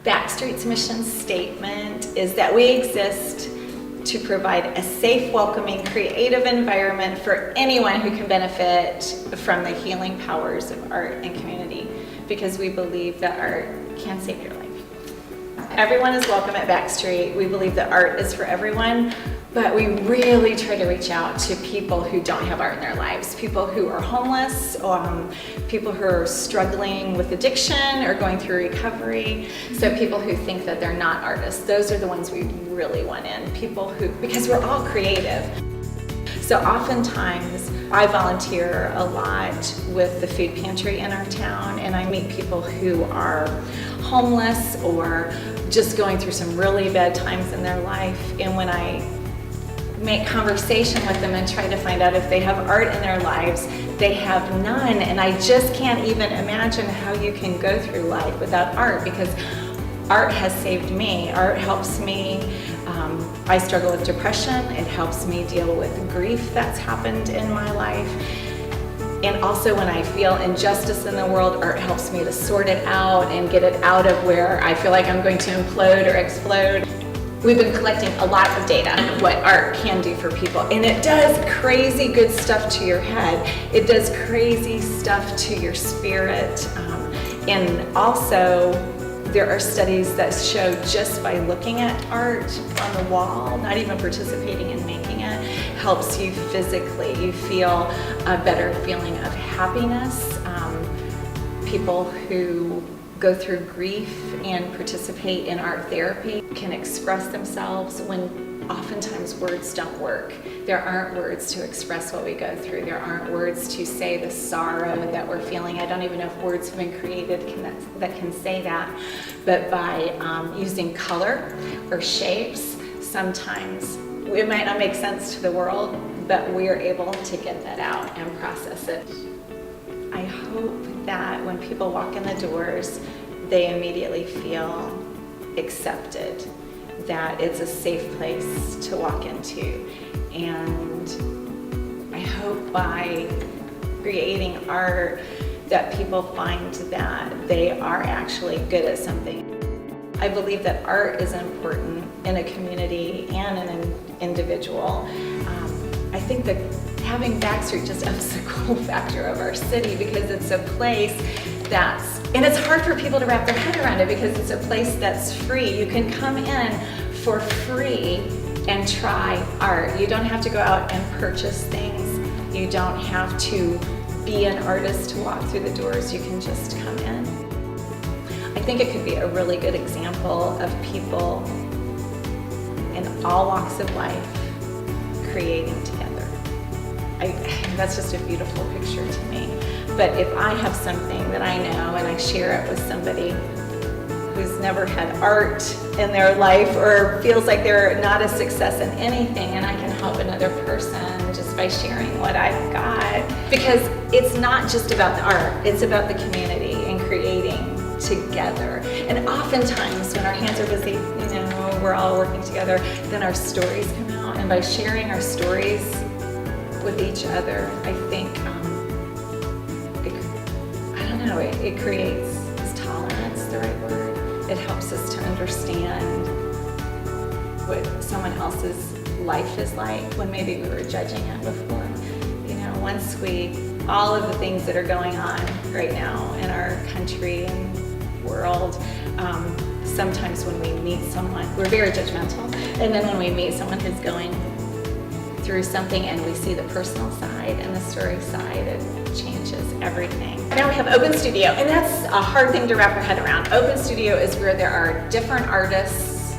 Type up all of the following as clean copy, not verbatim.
Backstreet's mission statement is that we exist to provide a safe, welcoming, creative environment for anyone who can benefit from the healing powers of art and community, because we believe that art can save your life. Everyone is welcome at Backstreet. We believe that art is for everyone, but we really try to reach out to people who don't have art in their lives, people who are homeless, people who are struggling with addiction or going through recovery. So people who think that they're not artists, those are the ones we really want in. People who, because we're all creative. So oftentimes I volunteer a lot with the food pantry in our town, and I meet people who are homeless or just going through some really bad times in their life. And when I make conversation with them and try to find out if they have art in their lives, they have none. And I just can't even imagine how you can go through life without art, because art has saved me. Art helps me. I struggle with depression. It helps me deal with grief that's happened in my life. And also when I feel injustice in the world, art helps me to sort it out and get it out of where I feel like I'm going to implode or explode. We've been collecting a lot of data on what art can do for people, and it does crazy good stuff to your head. It does crazy stuff to your spirit. And also, there are studies that show just by looking at art on the wall, not even participating in making it, helps you physically. You feel a better feeling of happiness. People who go through grief and participate in art therapy can express themselves when oftentimes words don't work. There aren't words to express what we go through. There aren't words to say the sorrow that we're feeling. I don't even know if words have been created that can say that. But by using color or shapes, sometimes it might not make sense to the world, but we're able to get that out and process it. I hope that when people walk in the doors, they immediately feel accepted, that it's a safe place to walk into. And I hope by creating art that people find that they are actually good at something. I believe that art is important in a community and in an individual. I think that having Backstreet just ups the cool factor of our city, because it's a place and it's hard for people to wrap their head around it, because it's a place that's free. You can come in for free and try art. You don't have to go out and purchase things. You don't have to be an artist to walk through the doors. You can just come in. I think it could be a really good example of people in all walks of life creating together. That's just a beautiful picture to me. But if I have something that I know and I share it with somebody who's never had art in their life or feels like they're not a success in anything, and I can help another person just by sharing what I've got. Because it's not just about the art, it's about the community and creating together. And oftentimes when our hands are busy, we're all working together, then our stories come out. And by sharing our stories with each other, I think, it creates, is tolerance the right word? It helps us to understand what someone else's life is like when maybe we were judging it before. All of the things that are going on right now in our country and world, sometimes when we meet someone, we're very judgmental. And then when we meet someone who's going through something and we see the personal side and the story side, it changes everything. Now we have Open Studio, and that's a hard thing to wrap our head around. Open Studio is where there are different artists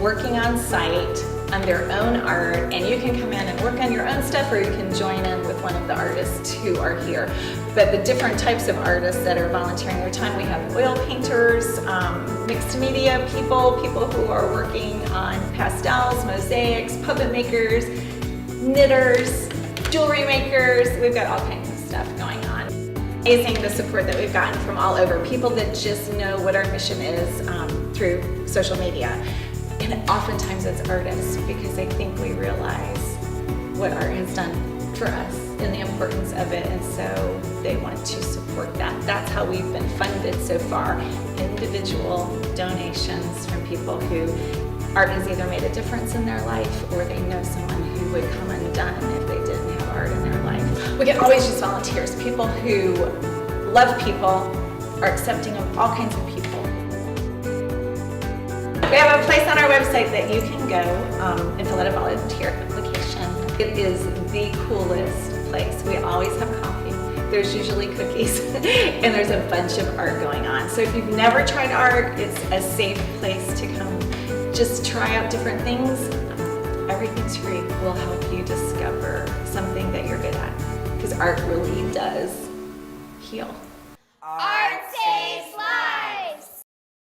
working on site on their own art, and you can come in and work on your own stuff, or you can join in with one of the artists who are here. But the different types of artists that are volunteering their time, we have oil painters, mixed media people who are working on pastels, mosaics, puppet makers, knitters, jewelry makers. We've got all kinds of stuff going on. Amazing the support that we've gotten from all over, people that just know what our mission is through social media. And oftentimes it's artists, because I think we realize what art has done for us and the importance of it, and so they want to support that. That's how we've been funded so far, individual donations from people who art has either made a difference in their life or they know someone who would come undone if they didn't have art in their life. We can always use volunteers, people who love people, are accepting of all kinds of people. We have a place on our website that you can go and fill out a volunteer application. It is the coolest place. We always have coffee. There's usually cookies and there's a bunch of art going on. So if you've never tried art, it's a safe place to come. Just try out different things. Everything's free. We'll help you discover something that you're good at because art really does heal. Art